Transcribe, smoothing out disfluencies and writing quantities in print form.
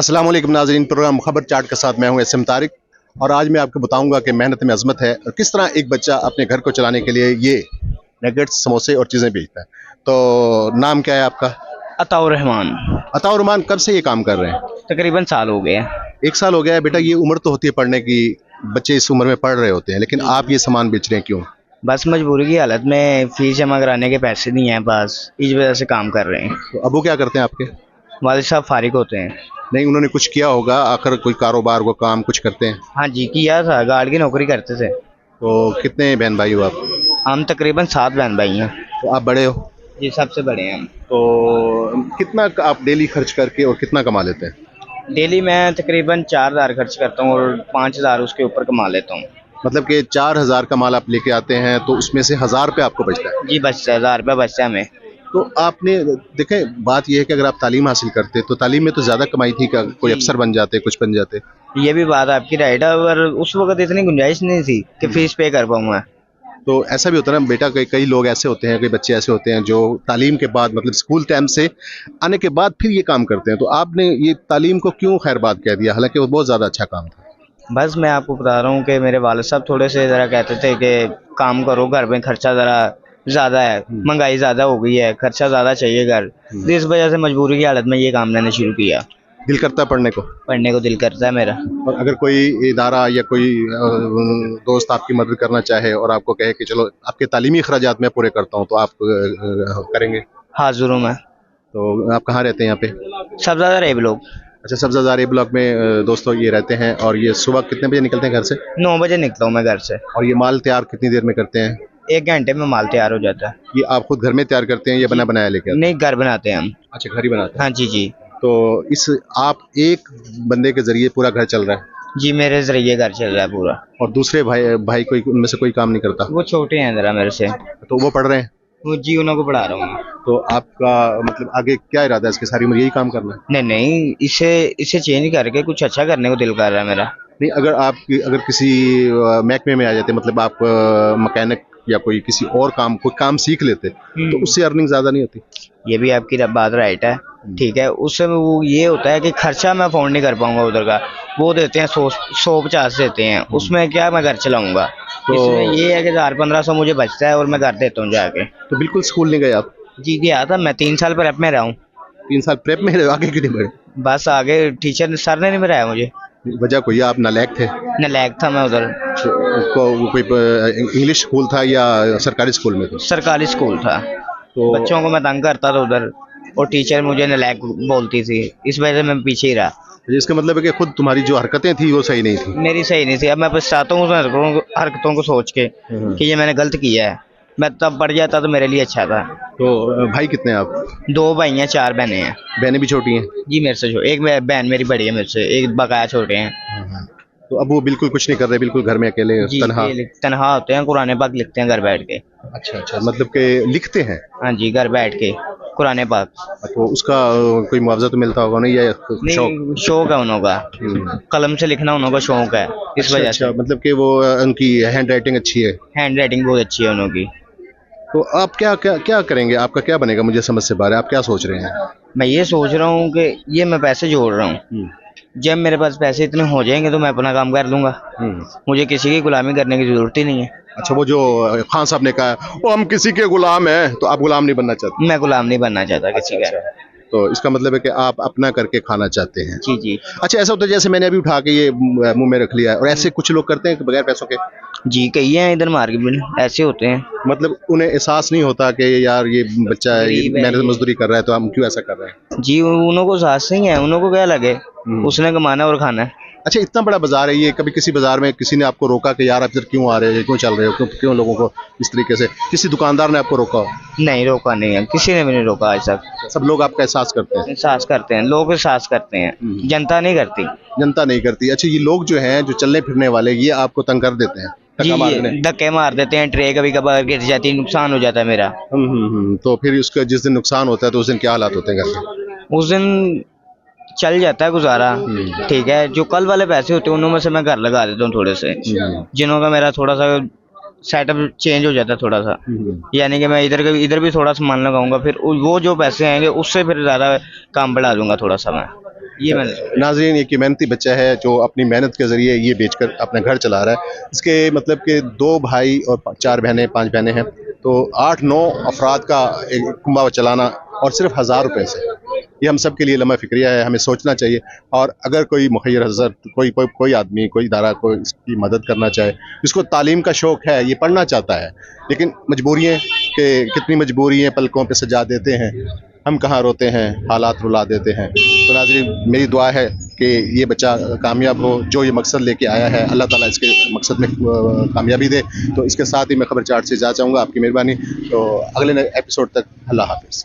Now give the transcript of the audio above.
अस्सलाम वालेकुम नाज़रीन, प्रोग्राम खबर चार्ट के साथ मैं हूं एसएम तारिक। और आज मैं आपको बताऊंगा कि मेहनत में अजमत है और किस तरह एक बच्चा अपने घर को चलाने के लिए ये नगेट्स, समोसे और चीज़ें बेचता है। तो नाम क्या है आपका? अताउर रहमान। अताउर रहमान, कब से ये काम कर रहे हैं? तकरीबन साल हो गए हैं। 1 साल हो गया है। बेटा, ये उम्र तो होती है पढ़ने की, बच्चे इस उम्र में पढ़ रहे होते हैं, लेकिन आप ये सामान बेच रहे हैं क्यों? बस मजबूरी की हालत में फीस जमा कराने के पैसे नहीं हैं पास, इस वजह से काम कर रहे हैं। तो अबू क्या करते हैं आपके? वालिद साहब फारिग होते हैं। नहीं, उन्होंने कुछ किया होगा, आखिर कोई कारोबार को काम कुछ करते हैं? हाँ जी, किया था, गार्ड की नौकरी करते थे। तो कितने बहन भाई हो आप? हम तकरीबन 7 बहन भाई हैं। तो आप बड़े हो? जी, सबसे बड़े हैं हम। तो कितना आप डेली खर्च करके और कितना कमा लेते हैं? डेली मैं तकरीबन 4,000 खर्च करता हूँ और 5,000 उसके ऊपर कमा लेता हूँ। मतलब कि 4,000 का माल आप लेके आते हैं तो उसमें से 1,000 रुपये आपको बचता है। जी, बचता है 1,000 रुपये बचता है हमें। तो आपने देखें, बात यह है कि अगर आप तालीम हासिल करते तो तालीम में तो ज़्यादा कमाई थी, का कोई जी। अफसर बन जाते, कुछ बन जाते। ये भी बात आपकी राइट है, पर उस वक्त इतनी गुंजाइश नहीं थी कि फीस पे कर पाऊँ मैं। तो ऐसा भी होता है ना बेटा, कई कई लोग ऐसे होते हैं, कई बच्चे ऐसे होते हैं जो तालीम के बाद, मतलब स्कूल टाइम से आने के बाद फिर ये काम करते हैं। तो आपने ये तालीम को क्यों खैर बात कह दिया, हालांकि वो बहुत ज़्यादा अच्छा काम था? बस मैं आपको बता रहा हूँ कि मेरे वालिद साहब थोड़े से ज़रा कहते थे कि काम करो, घर में खर्चा ज़रा ज़्यादा है, महंगाई ज़्यादा हो गई है, खर्चा ज़्यादा चाहिए घर। तो इस वजह से मजबूरी की हालत में ये काम मैंने शुरू किया। दिल करता है पढ़ने को? पढ़ने को दिल करता है मेरा। और अगर कोई इदारा या कोई दोस्त आपकी मदद करना चाहे और आपको कहे कि चलो आपके तालीमी अखराजात मैं पूरे करता हूँ, तो आप करेंगे? हाजिर हूँ मैं। तो आप कहाँ रहते हैं यहाँ पे? सब ज़्यादा रेब लोग। अच्छा, सब्ज़ाज़ार ए ब्लॉक में दोस्तों ये रहते हैं। और ये सुबह कितने बजे निकलते हैं घर से? 9 बजे निकलता हूँ मैं घर से। और ये माल तैयार कितनी देर में करते हैं? 1 घंटे में माल तैयार हो जाता है। ये आप खुद घर में तैयार करते हैं या बना बनाया लेके आते हैं? नहीं, घर बनाते हैं हम। अच्छा, घर ही बनाते हैं। हाँ जी जी। तो इस आप एक बंदे के जरिए पूरा घर चल रहा है? जी, मेरे जरिए घर चल रहा है पूरा। और दूसरे भाई भाई कोई उनमें से कोई काम नहीं करता? वो छोटे हैं ज़रा मेरे से। तो वो पढ़ रहे हैं? वो जी, उन्हों को पढ़ा रहा हूँ मैं। तो आपका मतलब आगे क्या इरादा है इसके? सारी उम्र यही काम करना है? नहीं नहीं, इसे इसे चेंज करके कुछ अच्छा करने को दिल कर रहा है मेरा। नहीं, अगर किसी महकमे में आ जाते, मतलब आप मैकेनिक या कोई किसी और काम, कोई काम सीख लेते, तो उससे अर्निंग ज़्यादा नहीं होती? ये भी आपकी बात राइट है। ठीक है, उससे वो ये होता है कि खर्चा मैं अफोर्ड नहीं कर पाऊंगा उधर का। वो देते हैं 150 देते हैं, उसमें क्या मैं घर चलाऊंगा। तो इसमें ये है कि 1,000-1,500 मुझे बचता है और मैं घर देता हूँ जाके। तो बिल्कुल स्कूल नहीं गए आप? जी गया था, मैं 3 साल प्रेप में रहा हूँ। 3 साल प्रेप में रहे, आगे क्यों नहीं बढ़े? बस आगे टीचर सर ने नहीं बनाया मुझे। वजह कोई, आप नालायक थे? नालायक था मैं उधर। वो कोई इंग्लिश स्कूल था या सरकारी स्कूल में थे? सरकारी स्कूल था। तो बच्चों को मैं तंग करता था उधर, और टीचर मुझे नालायक बोलती थी, इस वजह से मैं पीछे ही रहा। इसका मतलब है कि खुद तुम्हारी जो हरकतें थी वो सही नहीं थी? मेरी सही नहीं थी। अब मैं पछताता हूँ उस हरकतों को सोच के कि ये मैंने गलत किया है। मैं तब पढ़ जाता तो मेरे लिए अच्छा था। तो भाई कितने हैं आप? 2 भाई हैं, 4 बहनें हैं। बहनें भी छोटी हैं? जी, मेरे से एक बहन मेरी बड़ी है मेरे से, एक बकाया छोटे हैं। तो अब वो बिल्कुल कुछ नहीं कर रहे, बिल्कुल घर में अकेले जी, तनहा? तनहा होते हैं, कुरान पाक लिखते हैं घर बैठ के। अच्छा अच्छा, मतलब कि लिखते हैं? हाँ जी, घर बैठ के कुरान पाक। तो उसका कोई मुआवजा तो मिलता होगा नहीं, या शौक? नहीं, शौक है उन्हों का, कलम से लिखना उन्हों का शौक है, इस अच्छा वजह अच्छा, से। मतलब कि वो उनकी हैंड राइटिंग अच्छी है? हैंड राइटिंग बहुत अच्छी है उन्हों की। तो आप क्या क्या क्या करेंगे? आपका क्या बनेगा? मुझे समझ से बाहर है, आप क्या सोच रहे हैं? मैं ये सोच रहा हूँ कि ये मैं पैसे जोड़ रहा हूँ, जब मेरे पास पैसे इतने हो जाएंगे तो मैं अपना काम कर लूंगा। मुझे किसी की गुलामी करने की जरूरत ही नहीं है। अच्छा, वो जो खान साहब ने कहा वो हम किसी के गुलाम हैं, तो आप गुलाम नहीं बनना चाहते? मैं गुलाम नहीं बनना चाहता किसी का। तो इसका मतलब है कि आप अपना करके खाना चाहते हैं? जी जी। अच्छा, ऐसा होता है जैसे मैंने अभी उठा के ये मुंह में रख लिया है, और ऐसे कुछ लोग करते हैं कि बगैर पैसों के? जी, कई हैं इधर मार्केट में ऐसे होते हैं। मतलब उन्हें एहसास नहीं होता कि यार ये बच्चा है, ये गरीब है मेहनत ये। मजदूरी कर रहा है, तो हम क्यों ऐसा कर रहे हैं? जी, उन्हों को सास नहीं है, उन्हों को क्या लगे, उसने कमाना और खाना है। अच्छा, इतना बड़ा बाजार है ये, कभी किसी बाजार में किसी ने आपको रोका कि यार आप इधर क्यों आ रहे हो, क्यों चल रहे हो, क्यों लोगों को इस तरीके से, किसी दुकानदार ने आपको रोका हो? नहीं, रोका नहीं है, किसी ने भी नहीं रोका आज तक। सब लोग आपका एहसास करते हैं? एहसास करते हैं लोग, एहसास करते हैं, जनता नहीं करती। जनता नहीं करती? अच्छा, ये लोग जो हैं, जो चलने फिरने वाले, ये आपको तंग कर देते हैं? जी, धक्का मारने? धक्के मार देते हैं, ट्रे कभी कभार गिर जाती है, नुकसान हो जाता है मेरा। तो फिर उसका जिस दिन नुकसान होता है तो उस दिन क्या हालात होते हैं घर के? उस दिन चल जाता है गुजारा। ठीक है, जो कल वाले पैसे होते हैं उनमें से मैं घर लगा देता हूँ थोड़े से, जिन्हों का मेरा थोड़ा सा सेटअप चेंज हो जाता है थोड़ा सा। यानी कि मैं इधर भी थोड़ा सामान लगाऊंगा, फिर वो जो पैसे आएंगे उससे फिर ज़्यादा काम बढ़ा दूंगा थोड़ा सा मैं। ये मैंने सोचा। नाजरीन, एक ये मेहनती बच्चा है जो अपनी मेहनत के ज़रिए ये बेचकर अपना घर चला रहा है। इसके मतलब कि 2 भाई और 4 बहनें 5 बहनें हैं, तो 8-9 अफराद का एक कुंबा चलाना और सिर्फ 1000 रुपये से, ये हम सब के लिए लम्हा फ़िक्रिया है। हमें सोचना चाहिए, और अगर कोई मुखय्यर हज़रत, कोई आदमी, कोई इदारा कोई इसकी मदद करना चाहे, जिसको तालीम का शौक़ है, ये पढ़ना चाहता है, लेकिन मजबूरियाँ कि कितनी मजबूरियाँ पलकों पे सजा देते हैं, हम कहाँ रोते हैं, हालात रुला देते हैं। तो नाज़रीन, मेरी दुआ है कि ये बच्चा कामयाब हो, जो ये मकसद लेके आया है, अल्लाह ताला इसके मकसद में कामयाबी दे। तो इसके साथ ही मैं खबर चार्ट से जा चाहूँगा, आपकी मेहरबानी। तो अगले एपिसोड तक अल्लाह हाफ़िज़।